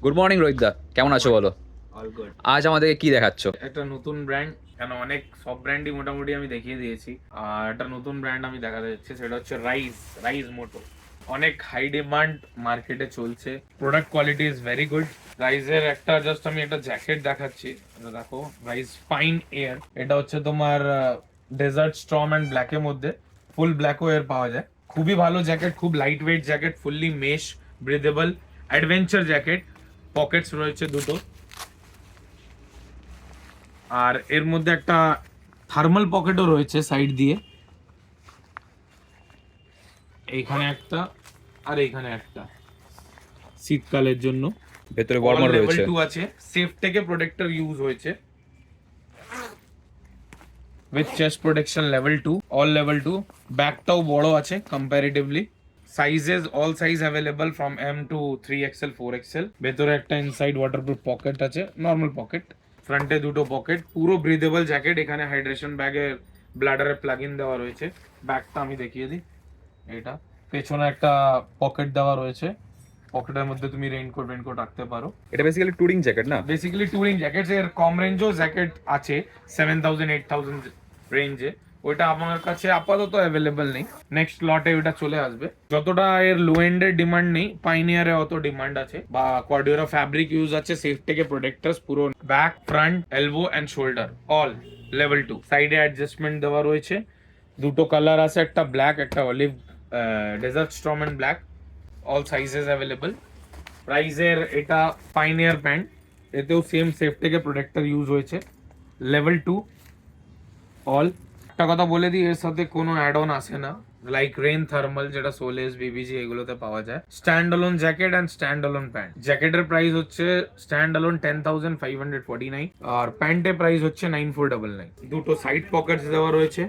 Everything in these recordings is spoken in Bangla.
গুড মর্নিং রোহিতদা, কেমন আছো বলো? All good. আজ আমাদেরকে কি দেখাচ্ছ? একটা নতুন ব্র্যান্ড, কেন অনেক সব ব্র্যান্ডই মোটামুটি আমি দেখিয়ে দিয়েছি। আর একটা নতুন ব্র্যান্ড আমি দেখাতে যাচ্ছি, সেটা হচ্ছে রাইজ। রাইজ মোটো অনেক হাই ডিমান্ড মার্কেটে চলছে। Product quality is very good. রাইজের একটা জাস্ট আমি একটা জ্যাকেট দেখাচ্ছি, এটা দেখো, রাইজ ফাইন এয়ার। এটা হচ্ছে তোমার ডেজার্ট স্টর্ম অ্যান্ড ব্ল্যাকের মধ্যে, ফুল ব্ল্যাকও এর পাওয়া যায়। খুবই ভালো জ্যাকেট, খুব light weight jacket, fully mesh, breathable, adventure jacket. Pockets রয়েছে দুটো, আর এর মধ্যে একটা থার্মাল পকেটও রয়েছে সাইড দিয়ে, এইখানে একটা আর এইখানে একটা, শীতকালের জন্য। ভেতরে অল ওয়ার্মার লেভেল রয়েছে। 2 আছে, সেফ থেকে প্রোটেক্টর ইউজ হয়েছে with chest protection level 2, all level 2। ব্যাগটাও বড় আছে comparatively. Sizes all size available from M to 3XL 4XL। ভেতরে একটা ইনসাইড ওয়াটারপ্রুফ পকেট আছে, নর্মাল পকেট। ফ্রন্টে দুটো পকেট, পুরো ব্রিদেবল জ্যাকেট। এখানে হাইড্রেশন ব্যাগে ব্লাডারের প্লাগ ইন দেওয়া রয়েছে। ব্যাগটা আমি দেখিয়ে দিই, এটা পেছনে একটা পকেট দেওয়া রয়েছে, পকেটের মধ্যে তুমি রেইনকোট রাখতে পারো। এটা বেসিক্যালি টুরিং জ্যাকেট না? Basically touring jacket. এর কম রেঞ্জও জ্যাকেট আছে, 7000 8000 রেঞ্জে। ওইটা আমার কাছে আপাতত অ্যাভেলেবল নেই, নেক্সট লটে ওটা চলে আসবে। যতটা এর লো এন্ডের ডিমান্ড নেই, পাইনিয়ারে অত ডিমান্ড আছে। বা কোয়াডিওরা ফ্যাব্রিক ইউজ আছে, সেফ থেকে প্রোটেক্টার্স, পুরো back, front, elbow and shoulder all level 2। সাইডে অ্যাডজাস্টমেন্ট দেওয়া রয়েছে, দুটো কালার আছে, একটা ব্ল্যাক, একটা olive, desert storm and black. All sizes available. রাইজের এটা পাইনিয়ার প্যান্ট, এতেও সেম সেফ থেকে প্রোটেক্টর ইউজ হয়েছে, লেভেল 2 অল। একটা কথা বলে দিই, এর সাথে কোনো অ্যাড অন আসে না, লাইক রেন থার্মাল, যেটা সোলেস, বিবিজি এগুলোতে পাওয়া যায়। Stand alone jacket and stand alone pant. জ্যাকেটের প্রাইস হচ্ছে স্ট্যান্ড অ্যালোন 10,549, আর প্যান্টের প্রাইস হচ্ছে 9499। দুটো সাইড পকেটস দেওয়া রয়েছে,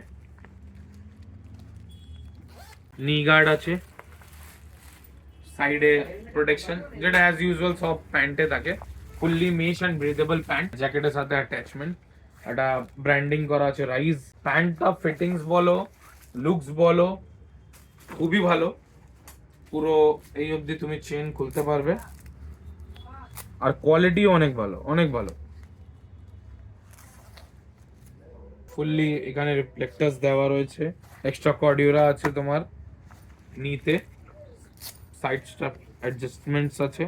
নি গার্ড আছে, সাইডে প্রোটেকশন, যেটা অ্যাজ ইউজুয়াল সব প্যান্টে থাকে। Fully mesh and breathable pant, জ্যাকেটের সাথে অ্যাটাচমেন্ট, একটা ব্র্যান্ডিং করা আছে রাইজ। প্যান্টটা ফিটিংস বলো, লুকস বলো, খুবই ভালো। পুরো এই অবধি তুমি চেন খুলতে পারবে, আর কোয়ালিটিও অনেক ভালো, অনেক ভালো। ফুললি এখানে রিফ্লেক্টার্স দেওয়া রয়েছে, এক্সট্রা কর্ডিওরা আছে তোমার নিতে, সাইড স্ট্রাপ অ্যাডজাস্টমেন্টস আছে,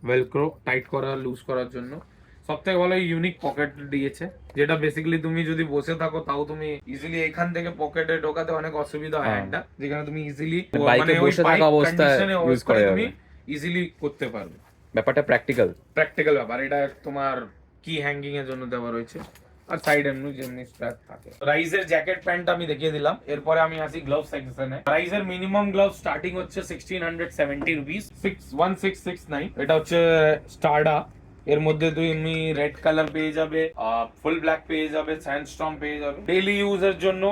ভেলক্রো টাইট করা লুজ করার জন্য। সব থেকে ভালো ইউনিক পকেট দিয়েছে, যেটা বেসিক্যালি তুমি যদি বসে থাকো তাও তুমি ইজিলি এখান থেকে পকেটে ঢোকাতে অনেক অসুবিধা হয় একটা, যেখানে তুমি ইজিলি বাইকে মানে ওই বসে বাইক থাকা অবস্থায় কন্ডিশনে ইউজ করা তুমি যাবে। ইজিলি করতে পারবে। ব্যাপারটা প্র্যাকটিক্যাল। প্র্যাকটিক্যাল ব্যাপার। এটা তোমার কি হ্যাঙ্গিং এর জন্য দেওয়া রয়েছে, আর সাইড এমনি যেমনি স্ট্র্যাপ থাকে। রাইজের জ্যাকেট প্যান্ট আমি দেখিয়ে দিলাম, এরপরে আমি আসি গ্লাভ সেকশনে। রাইজের মিনিমাম গ্লাভ স্টার্টিং হচ্ছে 1670 রুপিস, 1669। এটা হচ্ছে স্টারডা। এর মধ্যে তুমি রেড কালার পেয়ে যাবে, ফুল ব্ল্যাক পেয়ে যাবে, স্যান্ডস্টর্ম পেয়ে যাবে। ডেইলি ইউজের জন্য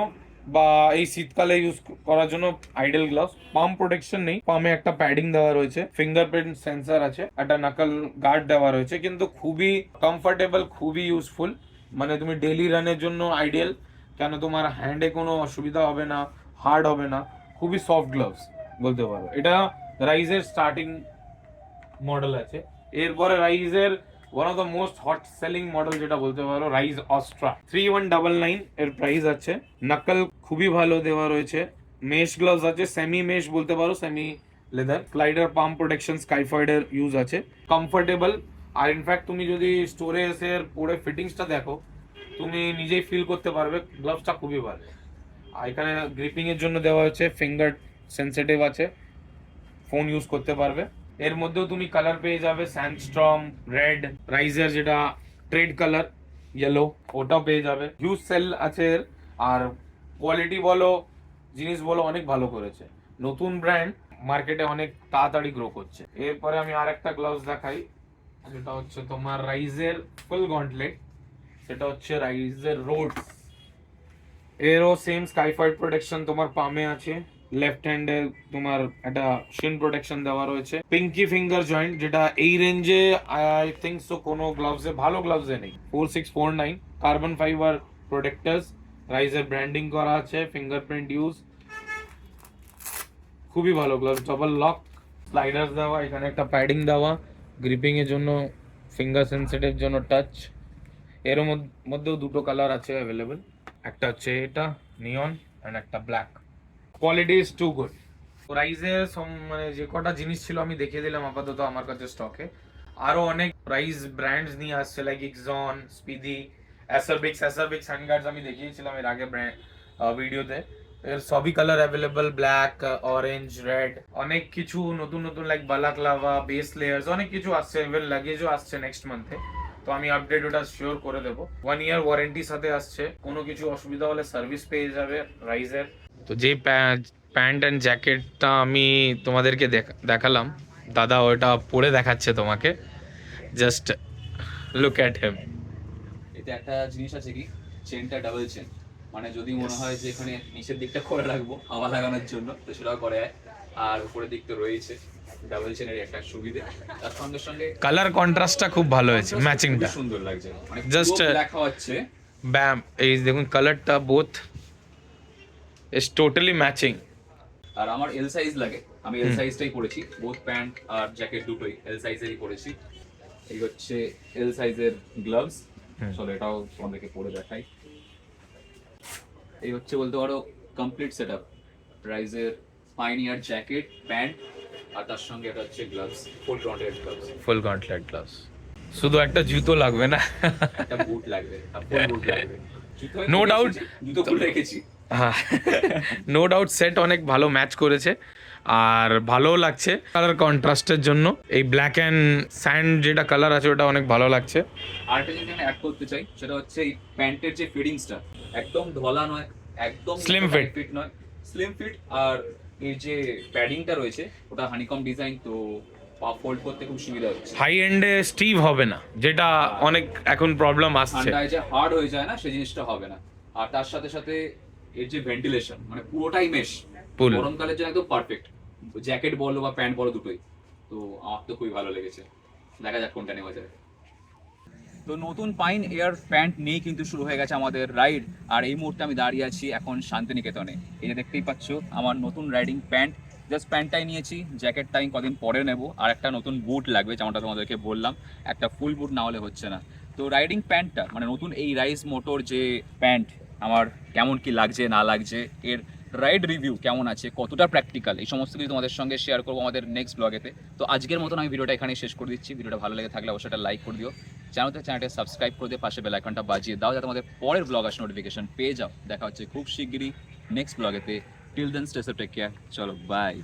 বা এই শীতকালে ইউজ করার জন্য আইডল গ্লাভস। পাম প্রোটেকশন নেই, পামে একটা প্যাডিং দেওয়া রয়েছে, ফিঙ্গারপ্রিন্ট সেন্সর আছে, একটা নাকল গার্ড দেওয়া রয়েছে, কিন্তু খুবই কমফোর্টেবল, খুবই ইউজফুল। মানে তুমি ডেইলি রানের জন্য আইডিয়াল, কেন তোমার হ্যান্ডে কোনো অসুবিধা হবে না, হার্ড হবে না, খুবই সফট গ্লাভস বলতে পারো। এটা রাইজের স্টার্টিং মডেল আছে। এরপরে রাইজের one of the most hot selling model যেটা বলতে পারো, রাইজ অস্ট্রা 3199 এর প্রাইস আছে। নাকল খুবই ভালো দেওয়া রয়েছে, মেশ গ্লাভস আছে, সেমি মেশ বলতে পারো, সেমি লেদার, স্লাইডার, পাম প্রোটেকশন, স্কাইফাইডের ইউজ আছে, কমফোর্টেবল। আর ইনফ্যাক্ট তুমি যদি স্টোরে এসে পরে ফিটিংসটা দেখো, তুমি নিজেই ফিল করতে পারবে গ্লাভসটা খুবই ভালো। আর এখানে গ্রিপিং এর জন্য দেওয়া হচ্ছে, ফিঙ্গার সেন্সিটিভ আছে, ফোন ইউজ করতে পারবে। এর মধ্যেও তুমি কালার পেয়ে যাবে, স্যান্ডস্টর্ম রেড, রাইজার যেটা ট্রেড কালার ইয়েলো, ওটাও পেয়ে যাবে। হিউজ সেল আছে এর, আর কোয়ালিটি বলো, জিনিস বলো, অনেক ভালো করেছে। নতুন ব্র্যান্ড, মার্কেটে অনেক তাড়াতাড়ি গ্রো করছে। এরপরে আমি আর একটা গ্লাভস দেখাই, যেটা হচ্ছে তোমার রাইজের ফুল গন্টলেট, সেটা হচ্ছে রাইজের রোড। এরও সেম স্কাইফাইড প্রোটেকশন তোমার পামে আছে, লেফট হ্যান্ডে তোমার একটা শিন প্রোটেকশন দেওয়া রয়েছে, পিঙ্কি ফিঙ্গার জয়েন্ট, যেটা এই রেঞ্জে আই থিঙ্ক সো কোনো গ্লাভসে, ভালো গ্লাভসে নেই। 4649, কার্বন ফাইবার প্রোটেক্টার্স, রাইজের ব্র্যান্ডিং করা আছে, ফিঙ্গারপ্রিন্ট ইউজ, খুবই ভালো গ্লাভস। ডাবল লক, স্লাইডার্স দেওয়া, এখানে একটা প্যাডিং দেওয়া, গ্রিপিং এর জন্য, ফিঙ্গার সেন্সিটিভ জন্য টাচ। এর মধ্যেও দুটো কালার আছে অ্যাভেলেবল, একটা হচ্ছে এটা নিয়ন এন্ড একটা black. Quality is too good. রাইজের মানে যে কটা জিনিস ছিল আমি দেখিয়ে দিলাম আপাতত আমার কাছে স্টকে। আরো অনেক রাইজ ব্র্যান্ডস নিয়ে আসছে, লাইক ইক্সন, স্পিডি, অ্যাসারবিক্স হ্যান্ডগার্ডস আমি দেখিয়েছিলাম এর আগে ভিডিওতে। এর সবই colour available, black, orange, red, অনেক কিছু নতুন নতুন লাইক বালাক্লাভা, বেস লেয়ার্স, অনেক কিছু আসছে। ইভেন লাগেজও আসছে নেক্সট মান্থে। তো আমি আপডেট ওটা শিওর করে দেবো। 1 ইয়ার ওয়ারেন্টির সাথে আসছে, কোনো কিছু অসুবিধা হলে সার্ভিস পেয়ে যাবে রাইজের। তো যে প্যান্ট অ্যান্ড জ্যাকেটটা আমি তোমাদেরকে দেখালাম, দাদা ওটা পরে দেখাচ্ছে তোমাকে। Just look at him. এতে একটা জিনিস আছে কি, চেনটা ডাবল চেন, মানে যদি মনে হয় যে এখানে নিচের দিকটা করে রাখবো হাওয়া লাগানোর জন্য, তো সেটাও করে যায়। আর উপরের দিক তো রয়েছে ডাবল চেনের একটা সুবিধে, তার সঙ্গে সঙ্গে কালার কন্ট্রাস্টটা খুব ভালো হয়েছে, খুব ম্যাচিংটা সুন্দর লাগছে, মানে Just, জাস্ট দেখা হচ্ছে। ব্যাম। এই দেখুন কালারটা বোথ ইজ টোটালি ম্যাচিং। আর আমার এল সাইজ লাগে, আমি এল সাইজটাই পরেছি, বোথ প্যান্ট আর জ্যাকেট দুটোই এল সাইজেরই পরেছি। এই হচ্ছে এল সাইজের গ্লাভস, চলো এটাও তোমাদেরকে পরে দেখাই। এই হচ্ছে বলতে পারো কমপ্লিট সেটআপ, রাইজের পাইনিয়ার জ্যাকেট, প্যান্ট, আর তার সঙ্গে এটা হচ্ছে gloves, full gauntlet gloves. Full gauntlet gloves. শুধু একটা জুতো লাগবে না? একটা বুট লাগবে, ফুল বুট লাগবে। No doubt. জুতো খুলে রেখেছি। হ্যাঁ, নো ডাউট সেট অনেক ভালো ম্যাচ করেছে আর ভালোও লাগছে কালার কন্ট্রাস্টের জন্য। এই ব্ল্যাক অ্যান্ড স্যান্ড যেটা কালার আছে ওটা অনেক ভালো লাগছে। আরেকটা জিনিস আমি অ্যাড করতে চাই, সেটা হচ্ছে এই প্যান্টের যে ফিটিংসটা একদম ধলা নয়, একদম Slim fit. ফিট নয়, স্লিম ফিট। আর এই যে প্যাডিংটা রয়েছে ওটা হানিকম ডিজাইন, তো পা ফোল্ড করতে খুব সুবিধা হচ্ছে। হাই এন্ডে স্টিভ হবে না, যেটা অনেক এখন প্রবলেম আসছে। ঠান্ডায় যে হার্ড হয়ে যায় না, সেই জিনিসটা হবে না। আর তার সাথে সাথে এর যে ভেন্টিলেশন, মানে পুরোটাই মেশ, Full. গরমকালের জন্য একদম পারফেক্ট, জ্যাকেট বলো বা প্যান্ট বলো দুটোই। তো আমার তো খুবই ভালো লেগেছে, দেখা যাক কোনটা নেওয়া যায়। তো নতুন পাইন এয়ার প্যান্ট নিয়ে কিন্তু শুরু হয়ে গেছে আমাদের রাইড। আর এই মুহূর্তে আমি দাঁড়িয়ে আছি এখন শান্তিনিকেতনে। এই যে দেখতেই পাচ্ছ আমার নতুন রাইডিং প্যান্ট, জাস্ট প্যান্টটাই নিয়েছি, জ্যাকেটটা আমি কদিন পরে নেব। আর একটা নতুন বুট লাগবে, যেমনটা তোমাদেরকে বললাম, একটা ফুল বুট না হলে হচ্ছে না। তো রাইডিং প্যান্টটা মানে নতুন এই রাইজ মোটর যে প্যান্ট, আমার কেমন কি লাগছে না লাগছে, এর রাইড রিভিউ কেমন আছে, কতটা প্র্যাকটিক্যাল, এই সমস্ত কিছু তোমাদের সঙ্গে শেয়ার করবো আমাদের নেক্সট ব্লগেতে। তো আজকের মতন আমি ভিডিওটা এখানেই শেষ করে দিচ্ছি। ভিডিওটা ভালো লেগে থাকলে অবশ্যই একটা লাইক করে দিও, চ্যানেলটা সাবস্ক্রাইব করে দিয়ে পাশে বেল আইকনটা বাজিয়ে দাও, যাতে আমাদের পরের ব্লগ আসে নোটিফিকেশন পেয়ে যাও। দেখা হচ্ছে খুব শিগগিরই নেক্সট ব্লগেতে। Till then stay safe, take care, চলো বাই।